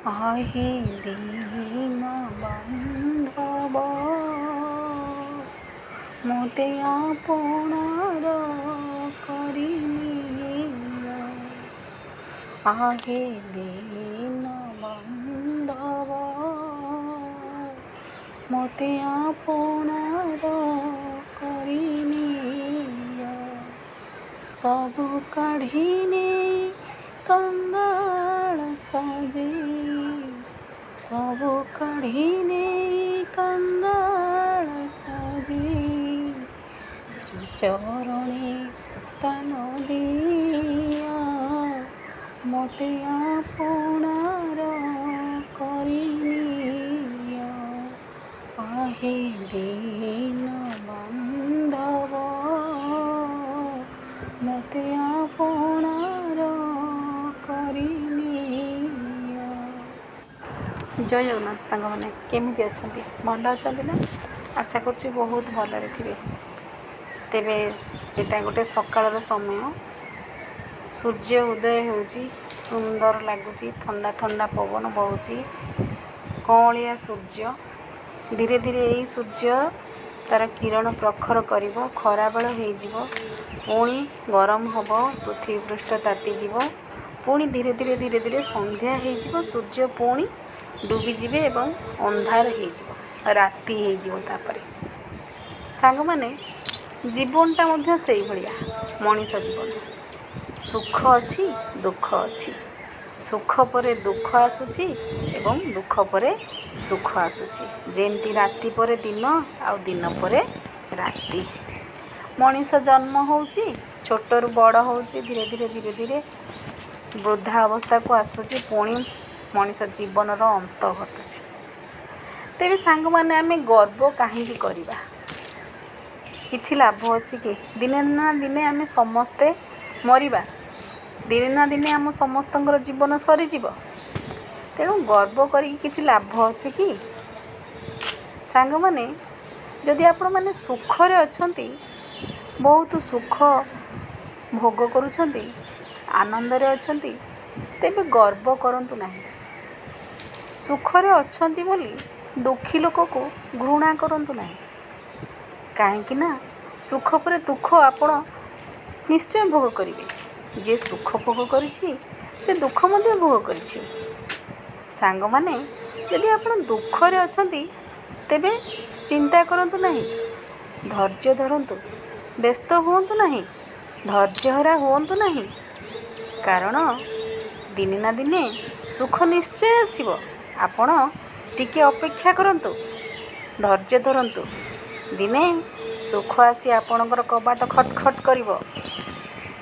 ଆହେ ଦୀନ ବାନ୍ଧବ ମୋତେ ଆପଣାର କରିନିଅ। ଆହେ ଦୀନ ବାନ୍ଧବ ମୋତେ ଆପଣାର କରିନିଅ। ସବୁ କାଢ଼ି ନେଇ କଙ୍ଗାଳ ସଜେଇ, ସବୁ କାଢ଼ି ନେଇ କଙ୍ଗାଳ ସଜେଇ, ଶ୍ରୀଚରଣେ ସ୍ଥାନ ଦିଅ ମୋତେ ଆପଣାର କରିନିଅ। ଆହେ ଦୀନ ବାନ୍ଧବ ମୋତେ ଆପଣାର କରିନିଅ। ଜୟ ଜଗନ୍ନାଥ ସାଙ୍ଗମାନେ, କେମିତି ଅଛନ୍ତି? ଭଲ ଅଛନ୍ତି ନା? ଆଶା କରୁଛି ବହୁତ ଭଲରେ ଥିବେ। ତେବେ ଏଇଟା ଗୋଟେ ସକାଳର ସମୟ, ସୂର୍ଯ୍ୟ ଉଦୟ ହେଉଛି, ସୁନ୍ଦର ଲାଗୁଛି, ଥଣ୍ଡା ଥଣ୍ଡା ପବନ ବହୁଛି, କଅଁଳିଆ ସୂର୍ଯ୍ୟ। ଧୀରେ ଧୀରେ ଏଇ ସୂର୍ଯ୍ୟ ତା'ର କିରଣ ପ୍ରଖର କରିବ, ଖରାବେଳ ହେଇଯିବ, ପୁଣି ଗରମ ହେବ, ପୃଥିବୀ ପୃଷ୍ଠ ତାତିଯିବ, ପୁଣି ଧୀରେ ଧୀରେ ଧୀରେ ଧୀରେ ସନ୍ଧ୍ୟା ହେଇଯିବ, ସୂର୍ଯ୍ୟ ପୁଣି ଡୁବିଯିବେ ଏବଂ ଅନ୍ଧାର ହେଇଯିବ, ରାତି ହେଇଯିବ। ତାପରେ ସାଙ୍ଗମାନେ, ଜୀବନଟା ମଧ୍ୟ ସେଇଭଳିଆ। ମଣିଷ ଜୀବନ ସୁଖ ଅଛି, ଦୁଃଖ ଅଛି। ସୁଖ ପରେ ଦୁଃଖ ଆସୁଛି ଏବଂ ଦୁଃଖ ପରେ ସୁଖ ଆସୁଛି। ଯେମିତି ରାତି ପରେ ଦିନ ଆଉ ଦିନ ପରେ ରାତି। ମଣିଷ ଜନ୍ମ ହେଉଛି, ଛୋଟରୁ ବଡ଼ ହେଉଛି, ଧୀରେ ଧୀରେ ଧୀରେ ଧୀରେ ବୃଦ୍ଧା ଅବସ୍ଥାକୁ ଆସୁଛି, ପୁଣି ମଣିଷ ଜୀବନର ଅନ୍ତ ଘଟୁଛି। ତେବେ ସାଙ୍ଗମାନେ, ଆମେ ଗର୍ବ କାହିଁକି କରିବା? କିଛି ଲାଭ ଅଛି କି? ଦିନେ ନା ଦିନେ ଆମେ ସମସ୍ତେ ମରିବା, ଦିନେ ନା ଦିନେ ଆମ ସମସ୍ତଙ୍କର ଜୀବନ ସରିଯିବ। ତେଣୁ ଗର୍ବ କରିକି କିଛି ଲାଭ ଅଛି କି? ସାଙ୍ଗମାନେ, ଯଦି ଆପଣମାନେ ସୁଖରେ ଅଛନ୍ତି, ବହୁତ ସୁଖ ଭୋଗ କରୁଛନ୍ତି, ଆନନ୍ଦରେ ଅଛନ୍ତି, ତେବେ ଗର୍ବ କରନ୍ତୁ ନାହିଁ। ସୁଖରେ ଅଛନ୍ତି ବୋଲି ଦୁଃଖୀ ଲୋକକୁ ଘୃଣା କରନ୍ତୁ ନାହିଁ। କାହିଁକି ନା ସୁଖ ପରେ ଦୁଃଖ ଆପଣ ନିଶ୍ଚୟ ଭୋଗ କରିବେ। ଯିଏ ସୁଖ ଭୋଗ କରିଛି, ସେ ଦୁଃଖ ମଧ୍ୟ ଭୋଗ କରିଛି। ସାଙ୍ଗମାନେ, ଯଦି ଆପଣ ଦୁଃଖରେ ଅଛନ୍ତି, ତେବେ ଚିନ୍ତା କରନ୍ତୁ ନାହିଁ, ଧୈର୍ଯ୍ୟ ଧରନ୍ତୁ, ବ୍ୟସ୍ତ ହୁଅନ୍ତୁ ନାହିଁ, ଧୈର୍ଯ୍ୟହରା ହୁଅନ୍ତୁ ନାହିଁ। କାରଣ ଦିନେ ନା ଦିନେ ସୁଖ ନିଶ୍ଚୟ ଆସିବ। ଆପଣ ଟିକେ ଅପେକ୍ଷା କରନ୍ତୁ, ଧୈର୍ଯ୍ୟ ଧରନ୍ତୁ, ଦିନେ ସୁଖ ଆସି ଆପଣଙ୍କର କବାଟ ଖଟ ଖଟ କରିବ।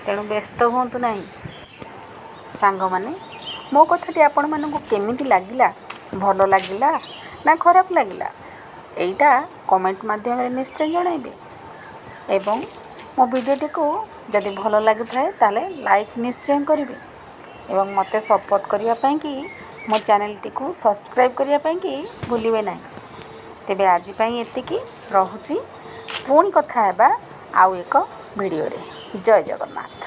ତେଣୁ ବ୍ୟସ୍ତ ହୁଅନ୍ତୁ ନାହିଁ। ସାଙ୍ଗମାନେ, ମୋ କଥାଟି ଆପଣମାନଙ୍କୁ କେମିତି ଲାଗିଲା? ଭଲ ଲାଗିଲା ନା ଖରାପ ଲାଗିଲା? ଏଇଟା କମେଣ୍ଟ ମାଧ୍ୟମରେ ନିଶ୍ଚୟ ଜଣାଇବେ। ଏବଂ ମୋ ଭିଡ଼ିଓଟିକୁ ଯଦି ଭଲ ଲାଗୁଥାଏ ତାହେଲେ ଲାଇକ୍ ନିଶ୍ଚୟ କରିବେ ଏବଂ ମୋତେ ସପୋର୍ଟ କରିବା ପାଇଁକି ମୋ ଚ୍ୟାନେଲଟିକୁ ସବସ୍କ୍ରାଇବ୍ କରିବା ପାଇଁକି ଭୁଲିବେ ନାହିଁ। ତେବେ ଆଜି ପାଇଁ ଏତିକି, ରହୁଛି। ପୁଣି କଥା ହେବା ଆଉ ଏକ ଭିଡ଼ିଓରେ। ଜୟ ଜଗନ୍ନାଥ।